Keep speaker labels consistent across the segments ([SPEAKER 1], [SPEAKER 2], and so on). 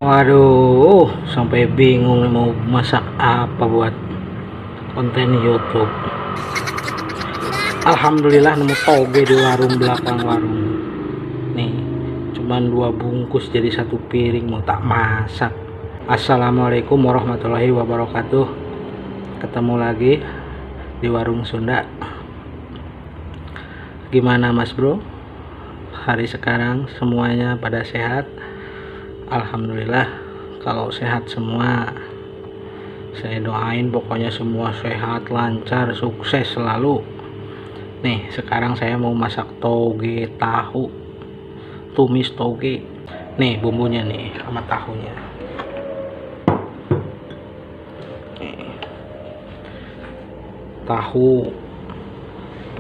[SPEAKER 1] Waduh, sampai bingung nih mau masak apa buat konten YouTube. Alhamdulillah nemu toge di warung belakang warung. Nih, cuman 2 bungkus jadi 1 piring mau tak masak. Assalamualaikum warahmatullahi wabarakatuh. Ketemu lagi di warung Sunda. Gimana Mas Bro? Hari sekarang semuanya pada sehat? Alhamdulillah, kalau sehat semua. Saya doain pokoknya semua sehat, lancar, sukses selalu. Nih, sekarang saya mau masak toge tahu, tumis toge. Nih bumbunya nih sama tahunya. Nih,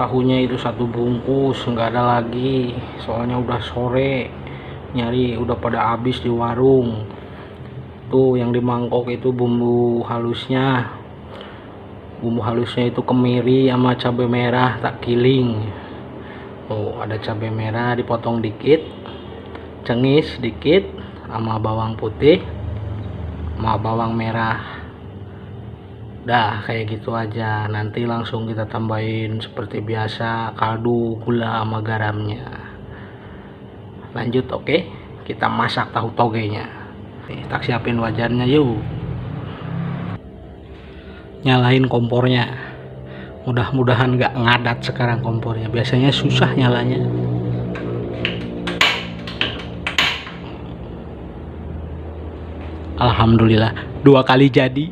[SPEAKER 1] tahunya itu 1 bungkus, nggak ada lagi soalnya udah sore, nyari udah pada habis di warung. Tuh yang di mangkok itu bumbu halusnya itu kemiri sama cabai merah tak giling. Oh, ada cabai merah dipotong dikit, cengis dikit, sama bawang putih sama bawang merah. Dah kayak gitu aja. Nanti langsung kita tambahin seperti biasa kaldu, gula sama garamnya. Lanjut, oke? Kita masak tahu togenya. Nih, tak siapin wajannya yuk. Nyalain kompornya. Mudah-mudahan nggak ngadat sekarang kompornya. Biasanya susah nyalanya. Alhamdulillah 2 kali jadi.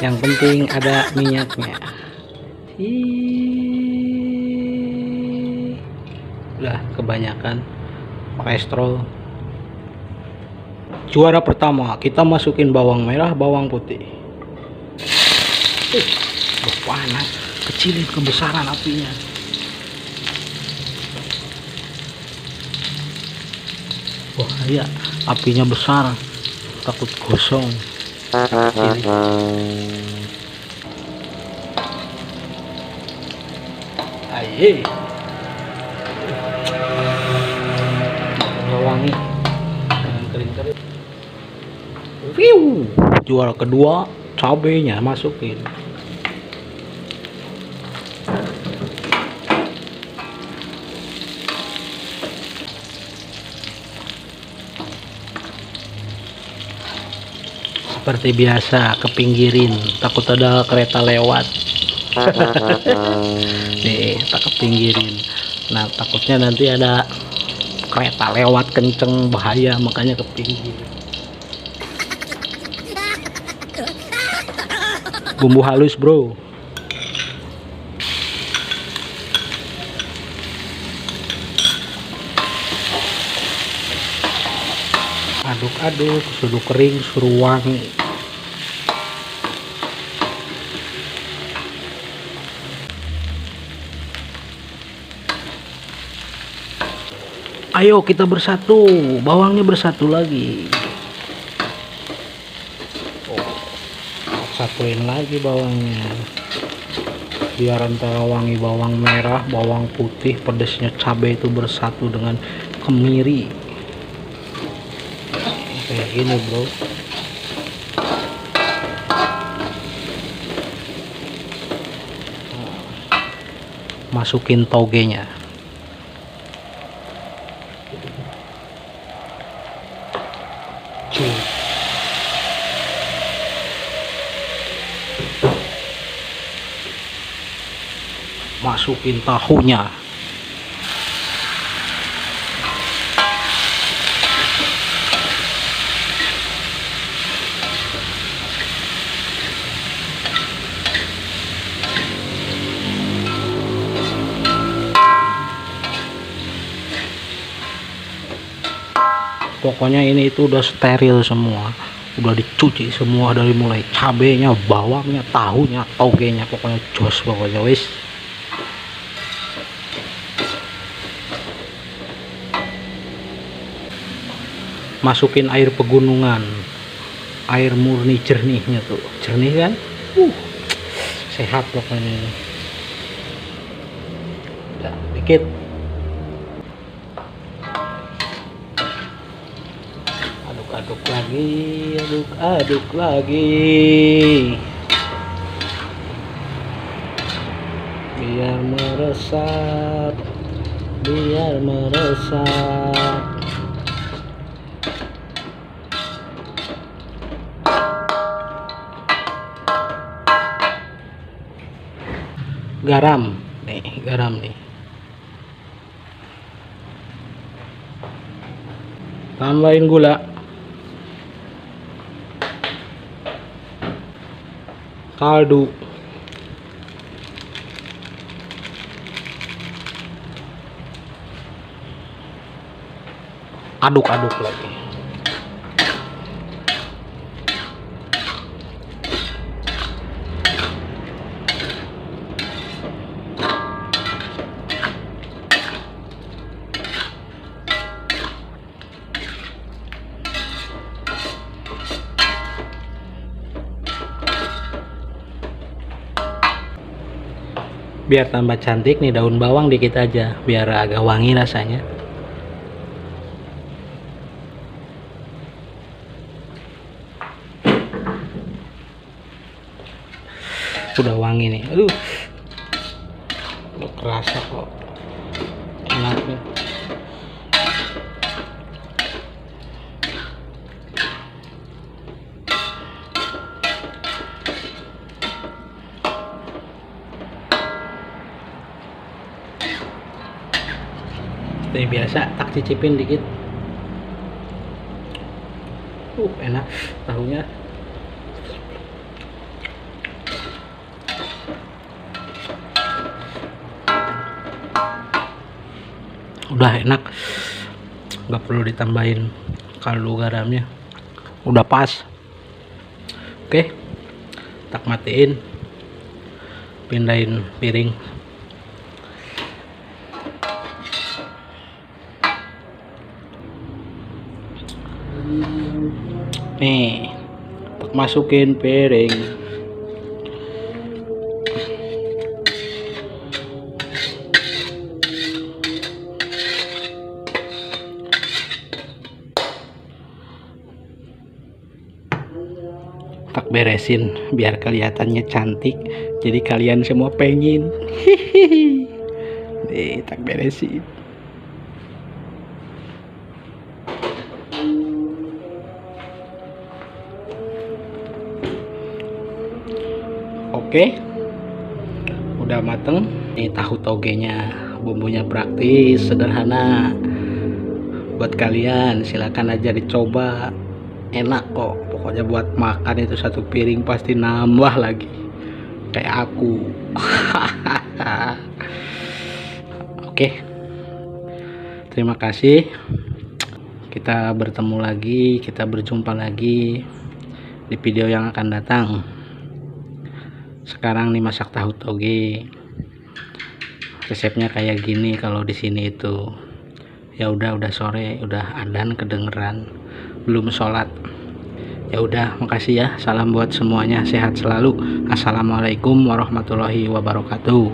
[SPEAKER 1] Yang penting ada minyaknya. Udah kebanyakan kolesterol. Juara pertama, kita masukin bawang merah, bawang putih. Panas, kecilin kebesaran apinya. Wah iya, apinya besar, takut gosong. Aye, wangi, kering-kering. Juara kedua, cabenya masukin. Seperti biasa kepinggirin, takut ada kereta lewat. Nih, tak kepinggirin. Nah, takutnya nanti ada kereta lewat kenceng, bahaya, makanya kepinggir. Bumbu halus bro. Aduk-aduk, suruh kering, suruh wangi. Ayo kita bersatu, bawangnya bersatu lagi. Satuin lagi bawangnya biar antara wangi bawang merah, bawang putih, pedasnya cabai itu bersatu dengan kemiri kayak gini bro. Masukin togenya. Masukin tahunya. Pokoknya ini itu udah steril semua, udah dicuci semua dari mulai cabenya, bawangnya, tahunya, togenya, pokoknya jos pokoknya wis. Masukin air pegunungan, air murni jernihnya tuh, jernih kan? Sehat pokoknya ini. Udah, dikit. aduk lagi, aduk lagi biar meresap, biar meresap. Garam nih, garam nih, tambahin gula, kaldu, aduk-aduk lagi. Biar tambah cantik nih, daun bawang dikit aja biar agak wangi rasanya. Udah wangi nih, aduh udah kerasa kok enaknya. Seperti biasa, tak cicipin dikit. Enak tahunya. Udah enak, nggak perlu ditambahin kaldu garamnya, udah pas. Oke, tak matiin, pindahin piring. Nih, tak masukin piring. Tak beresin biar kelihatannya cantik, jadi kalian semua pengen. Nih, tak beresin. Oke, udah mateng. Ini tahu togenya, bumbunya praktis, sederhana. Buat kalian silakan aja dicoba, enak kok. Pokoknya buat makan itu satu piring pasti nambah lagi, kayak aku. Oke, terima kasih. Kita bertemu lagi, kita berjumpa lagi di video yang akan datang. Sekarang nih masak tahu toge, resepnya kayak gini. Kalau di sini itu ya udah sore, udah adzan kedengeran, belum sholat. Ya udah, makasih ya, salam buat semuanya, sehat selalu. Assalamualaikum warahmatullahi wabarakatuh.